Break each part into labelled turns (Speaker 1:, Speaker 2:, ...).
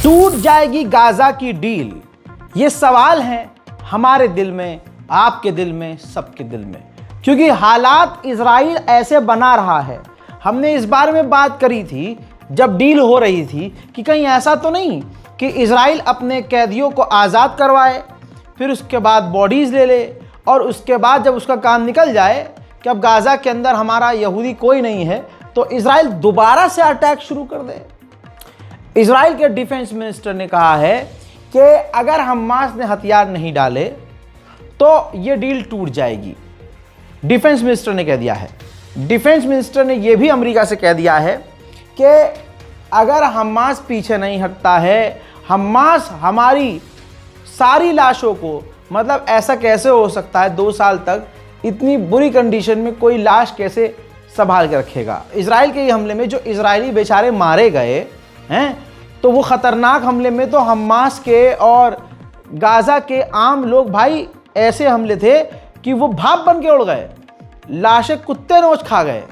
Speaker 1: टूट जाएगी गाजा की डील, ये सवाल है हमारे दिल में, आपके दिल में, सबके दिल में, क्योंकि हालात इजराइल ऐसे बना रहा है। हमने इस बारे में बात करी थी जब डील हो रही थी कि कहीं ऐसा तो नहीं कि इजराइल अपने कैदियों को आज़ाद करवाए, फिर उसके बाद बॉडीज़ ले ले और उसके बाद जब उसका काम निकल जाए कि अब गाज़ा के अंदर हमारा यहूदी कोई नहीं है तो इजराइल दोबारा से अटैक शुरू कर दे। इजराइल के डिफेंस मिनिस्टर ने कहा है कि अगर हमास ने हथियार नहीं डाले तो ये डील टूट जाएगी। डिफेंस मिनिस्टर ने कह दिया है। डिफेंस मिनिस्टर ने यह भी अमेरिका से कह दिया है कि अगर हमास पीछे नहीं हटता है, हमास हमारी सारी लाशों को, मतलब ऐसा कैसे हो सकता है 2 साल तक इतनी बुरी कंडीशन में कोई लाश कैसे संभाल के रखेगा। इजराइल के हमले में जो इजरायली बेचारे मारे गए हैं तो वो ख़तरनाक हमले में तो हमास के और गाज़ा के आम लोग भाई ऐसे हमले थे कि वो भाप बन के उड़ गए, लाशें कुत्ते नोच खा गए।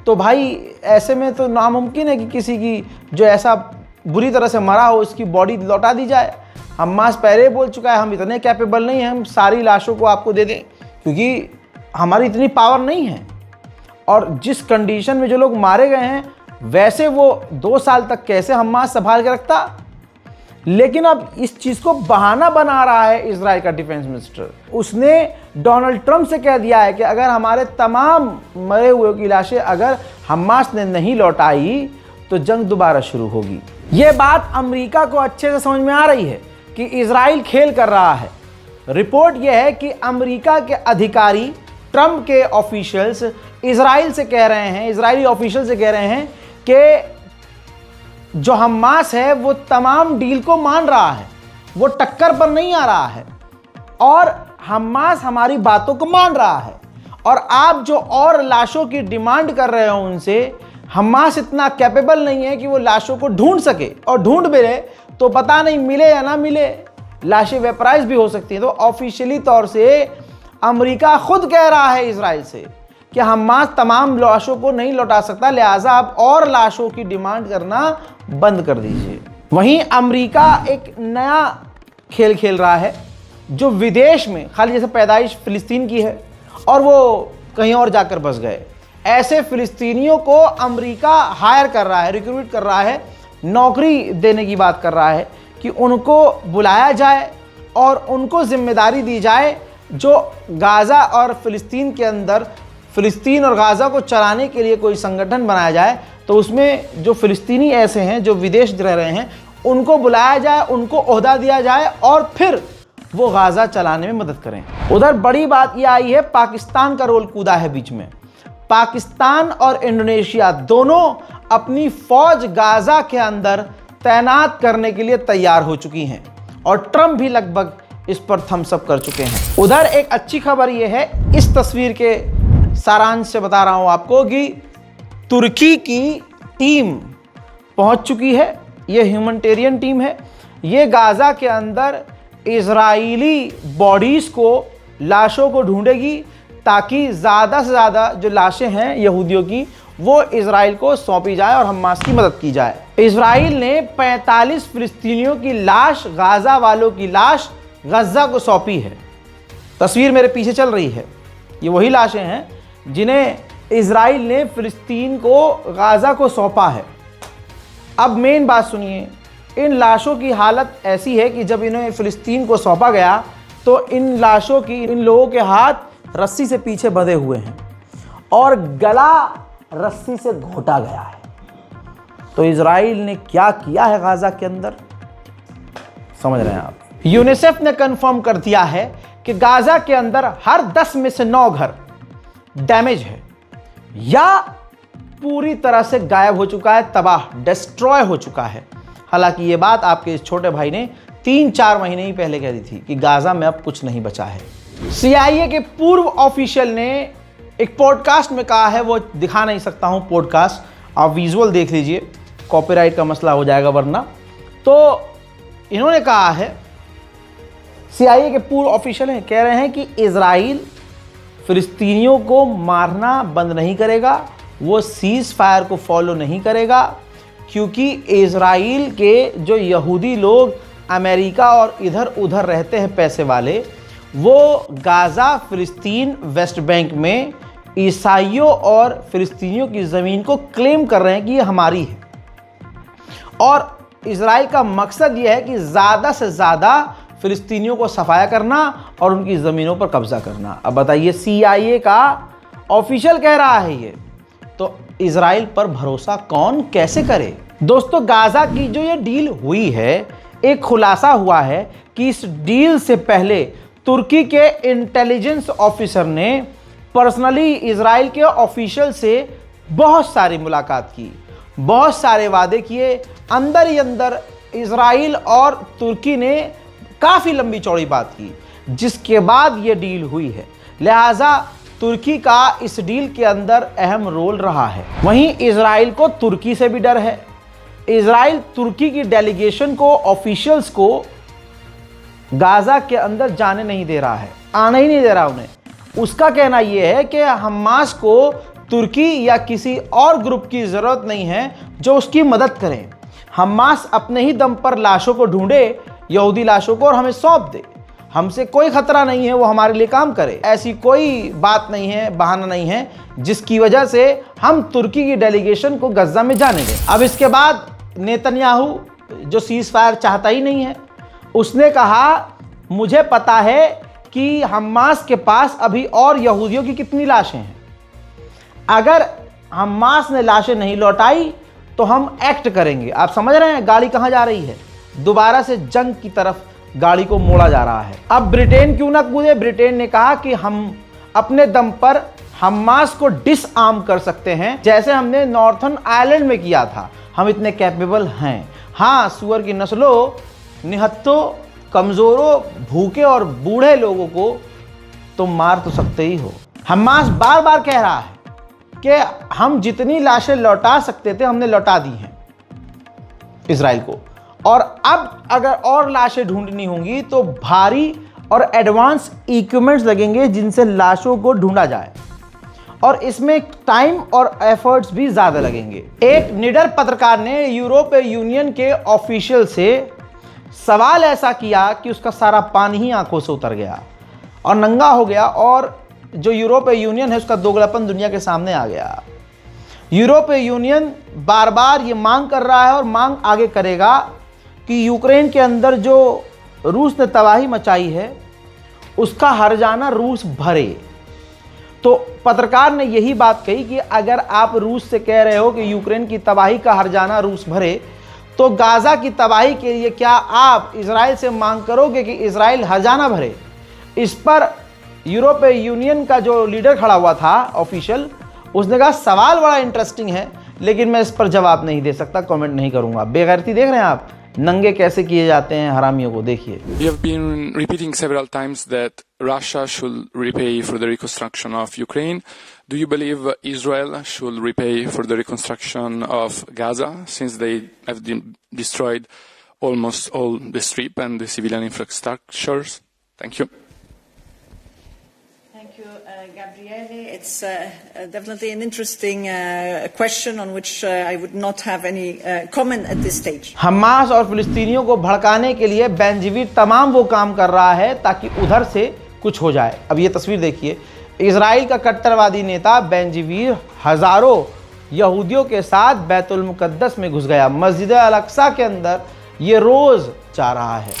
Speaker 1: तो भाई ऐसे में तो नामुमकिन है कि किसी की जो ऐसा बुरी तरह से मरा हो उसकी बॉडी लौटा दी जाए। हमास पहले बोल चुका है हम इतने कैपेबल नहीं हैं हम सारी लाशों को आपको दे दें, क्योंकि हमारी इतनी पावर नहीं है। और जिस कंडीशन में जो लोग मारे गए हैं वैसे वो 2 साल तक कैसे हमास संभाल के रखता। लेकिन अब इस चीज़ को बहाना बना रहा है इजराइल का डिफेंस मिनिस्टर। उसने डोनाल्ड ट्रंप से कह दिया है कि अगर हमारे तमाम मरे हुए की लाशें अगर हमास ने नहीं लौटाई तो जंग दोबारा शुरू होगी। ये बात अमेरिका को अच्छे से समझ में आ रही है कि इजराइल खेल कर रहा है। रिपोर्ट यह है कि अमेरिका के अधिकारी, ट्रंप के ऑफिशियल्स इजराइल से कह रहे हैं, इजरायली ऑफिशियल से कह रहे हैं कि जो हमास है वो तमाम डील को मान रहा है, वो टक्कर पर नहीं आ रहा है और हमास हमारी बातों को मान रहा है। और आप जो और लाशों की डिमांड कर रहे हो उनसे, हमास इतना कैपेबल नहीं है कि वो लाशों को ढूंढ सके, और ढूंढ मिले तो पता नहीं मिले या ना मिले, लाशें वेपराइज भी हो सकती हैं। तो ऑफिशियली तौर से अमेरिका खुद कह रहा है इजराइल से कि हमास तमाम लाशों को नहीं लौटा सकता, लिहाजा आप और लाशों की डिमांड करना बंद कर दीजिए। वहीं अमेरिका एक नया खेल खेल रहा है जो विदेश में, खाली जैसे पैदाइश फिलिस्तीन की है और वो कहीं और जाकर बस गए, ऐसे फिलिस्तीनियों को अमेरिका हायर कर रहा है, रिक्रूट कर रहा है, नौकरी देने की बात कर रहा है कि उनको बुलाया जाए और उनको जिम्मेदारी दी जाए जो गाज़ा और फिलिस्तीन के अंदर, फिलिस्तीन और गाज़ा को चलाने के लिए कोई संगठन बनाया जाए तो उसमें जो फिलिस्तीनी ऐसे हैं जो विदेश रह रहे हैं उनको बुलाया जाए, उनको ओहदा दिया जाए और फिर वो गाज़ा चलाने में मदद करें। उधर बड़ी बात यह आई है, पाकिस्तान का रोल कूदा है बीच में। पाकिस्तान और इंडोनेशिया दोनों अपनी फौज गाज़ा के अंदर तैनात करने के लिए तैयार हो चुकी हैं और ट्रंप भी लगभग इस पर थम्स अप कर चुके हैं। उधर एक अच्छी खबर यह है, इस तस्वीर के सारांश से बता रहा हूं आपको कि तुर्की की टीम पहुंच चुकी है। यह ह्यूमैनिटेरियन टीम है। ये गाज़ा के अंदर इजरायली बॉडीज़ को, लाशों को ढूंढेगी ताकि ज़्यादा से ज़्यादा जो लाशें हैं यहूदियों की वो इजराइल को सौंपी जाए और हमास की मदद की जाए। इजराइल ने 45 फिलिस्तीनियों की लाश, गाज़ा वालों की लाश गज़ा को सौंपी है। तस्वीर मेरे पीछे चल रही है, ये वही लाशें हैं जिन्हें इजराइल ने फिलिस्तीन को, गाज़ा को सौंपा है। अब मेन बात सुनिए, इन लाशों की हालत ऐसी है कि जब इन्हें फिलिस्तीन को सौंपा गया तो इन लाशों की, इन लोगों के हाथ रस्सी से पीछे बंधे हुए हैं और गला रस्सी से घोटा गया है। तो इजराइल ने क्या किया है गाज़ा के अंदर, समझ रहे हैं आप। यूनिसेफ ने कंफर्म कर दिया है कि गाज़ा के अंदर हर 10 में से 9 घर डैमेज है या पूरी तरह से गायब हो चुका है, तबाह, डिस्ट्रॉय हो चुका है। हालांकि ये बात आपके इस छोटे भाई ने 3-4 महीने ही पहले कह दी थी कि गाज़ा में अब कुछ नहीं बचा है। CIA के पूर्व ऑफिशियल ने एक पॉडकास्ट में कहा है, वो दिखा नहीं सकता हूं पॉडकास्ट, आप विजुअल देख लीजिए, कॉपीराइट का मसला हो जाएगा वरना। तो इन्होंने कहा है, CIA के पूर्व ऑफिशियल हैं, कह रहे हैं कि इजराइल फिलिस्तीनियों को मारना बंद नहीं करेगा, वो सीज फायर को फॉलो नहीं करेगा, क्योंकि इज़राइल के जो यहूदी लोग अमेरिका और इधर उधर रहते हैं पैसे वाले, वो गाज़ा, फ़िलिस्तीन, वेस्ट बैंक में ईसाइयों और फ़िलिस्तीनियों की ज़मीन को क्लेम कर रहे हैं कि ये हमारी है। और इज़राइल का मकसद ये है कि ज़्यादा से ज़्यादा फ़िलिस्तीनियों को सफाया करना और उनकी ज़मीनों पर कब्ज़ा करना। अब बताइए, CIA का ऑफिशियल कह रहा है ये, तो इज़राइल पर भरोसा कौन कैसे करे। दोस्तों, गाज़ा की जो ये डील हुई है, एक खुलासा हुआ है कि इस डील से पहले तुर्की के इंटेलिजेंस ऑफिसर ने पर्सनली इज़राइल के ऑफिशियल से बहुत सारी मुलाकात की, बहुत सारे वादे किए। अंदर ही अंदर इज़राइल और तुर्की ने काफ़ी लंबी चौड़ी बात की, जिसके बाद ये डील हुई है। लिहाजा तुर्की का इस डील के अंदर अहम रोल रहा है। वहीं इज़राइल को तुर्की से भी डर है। इज़राइल तुर्की की डेलीगेशन को, ऑफिशियल्स को गाज़ा के अंदर जाने नहीं दे रहा है, आने ही नहीं दे रहा उन्हें। उसका कहना यह है कि हमास को तुर्की या किसी और ग्रुप की ज़रूरत नहीं है जो उसकी मदद करें। हमास अपने ही दम पर लाशों को ढूंढे, यहूदी लाशों को, और हमें सौंप दे। हमसे कोई खतरा नहीं है, वो हमारे लिए काम करे। ऐसी कोई बात नहीं है, बहाना नहीं है जिसकी वजह से हम तुर्की की डेलीगेशन को गज़ा में जाने दें। अब इसके बाद नेतन्याहू, जो सीज़ फायर चाहता ही नहीं है, उसने कहा मुझे पता है कि हमास के पास अभी और यहूदियों की कितनी लाशें हैं। अगर हमास ने लाशें नहीं लौटाई तो हम एक्ट करेंगे। आप समझ रहे हैं गाड़ी कहां जा रही है? दोबारा से जंग की तरफ गाड़ी को मोड़ा जा रहा है। अब ब्रिटेन क्यों ना कूदे? ब्रिटेन ने कहा कि हम अपने दम पर हमास को डिसआर्म कर सकते हैं, जैसे हमने नॉर्थर्न आयरलैंड में किया था। हम इतने कैपेबल हैं। हाँ, सुअर की नस्लों, निहत्तों, कमज़ोरों, भूखे और बूढ़े लोगों को तुम मार तो सकते ही हो। हमास बार बार कह रहा है कि हम जितनी लाशें लौटा सकते थे हमने लौटा दी हैं इज़राइल को, और अब अगर और लाशें ढूंढनी होंगी तो भारी और एडवांस इक्विपमेंट्स लगेंगे जिनसे लाशों को ढूंढा जाए, और इसमें टाइम और एफर्ट्स भी ज़्यादा लगेंगे। एक निडर पत्रकार ने यूरोपीय यूनियन के ऑफिशियल से सवाल ऐसा किया कि उसका सारा पानी ही आंखों से उतर गया और नंगा हो गया, और जो यूरोपीय यूनियन है उसका दोगलापन दुनिया के सामने आ गया। यूरोपीय यूनियन बार बार ये मांग कर रहा है और मांग आगे करेगा कि यूक्रेन के अंदर जो रूस ने तबाही मचाई है उसका हर्जाना रूस भरे। तो पत्रकार ने यही बात कही कि अगर आप रूस से कह रहे हो कि यूक्रेन की तबाही का हर्जाना रूस भरे, तो गाज़ा की तबाही के लिए क्या आप इज़राइल से मांग करोगे कि इज़राइल हर्जाना भरे? इस पर यूरोपीय यूनियन का जो लीडर खड़ा हुआ था ऑफिशियल, उसने कहा सवाल बड़ा इंटरेस्टिंग है, लेकिन मैं इस पर जवाब नहीं दे सकता, कमेंट नहीं करूंगा। बेगैरती देख रहे हैं आप, नंगे कैसे किए जाते हैं हरामियों को, देखिए।
Speaker 2: We have been repeating several times that Russia should repay for the reconstruction of Ukraine. Do you believe Israel should repay for the reconstruction of Gaza, since they have destroyed almost all the strip and the civilian infrastructures? Thank you.
Speaker 3: Thank you, Gabriele. It's definitely an interesting question on which I would not have any comment at this stage.
Speaker 1: Hamas और फिलिस्तीनियों को भड़काने के लिए बेंजीवीर तमाम वो काम कर रहा है ताकि उधर से कुछ हो जाए। अब ये तस्वीर देखिए, इजराइल का कट्टरवादी नेता बेंजीवीर हजारों यहूदियों के साथ बैतुल मुकद्दस में घुस गया। मस्जिद अल अक्सा के अंदर ये रोज़ जा रहा है।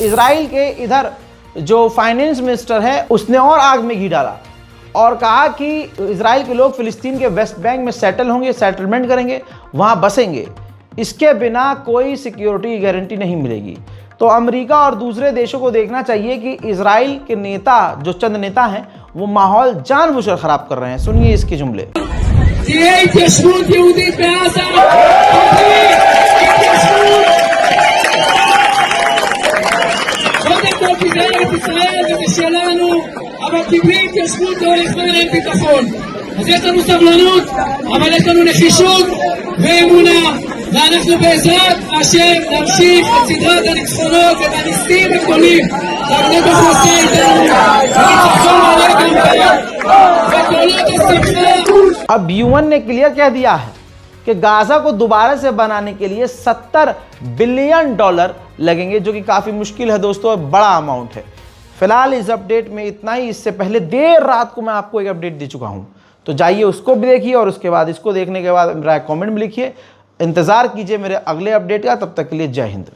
Speaker 1: इजराइल के इधर जो फाइनेंस मिनिस्टर है उसने और आग में घी डाला और कहा कि इजराइल के लोग फिलिस्तीन के वेस्ट बैंक में सेटल होंगे, सेटलमेंट करेंगे, वहाँ बसेंगे। इसके बिना कोई सिक्योरिटी की गारंटी नहीं मिलेगी। तो अमेरिका और दूसरे देशों को देखना चाहिए कि इजराइल के नेता, जो चंद नेता हैं, वो माहौल जानबूझकर खराब कर रहे हैं। सुनिए इसके जुमले।
Speaker 4: אבל קיבלי התיישבות לא לכבוד אין ביטחון. אז יש לנו סבלנות, אבל יש לנו נחישות ואמונה, ואנחנו בעזרת השם נמשיך את סדרת הניצחונות ואת הניסים הגדולים שהקדוש ברוך הוא עושה איתנו, וניצחון מלא גם ביד וקולות השמחה।
Speaker 1: अब यूएन ने क्लियर कह दिया है कि गाज़ा को दोबारा से बनाने के लिए $70 बिलियन लगेंगे, जो कि काफ़ी मुश्किल है दोस्तों, बड़ा अमाउंट है। फिलहाल इस अपडेट में इतना ही। इससे पहले देर रात को मैं आपको एक अपडेट दे चुका हूं, तो जाइए उसको भी देखिए और उसके बाद इसको देखने के बाद मेरा कमेंट में लिखिए। इंतज़ार कीजिए मेरे अगले अपडेट का। तब तक के लिए जय हिंद।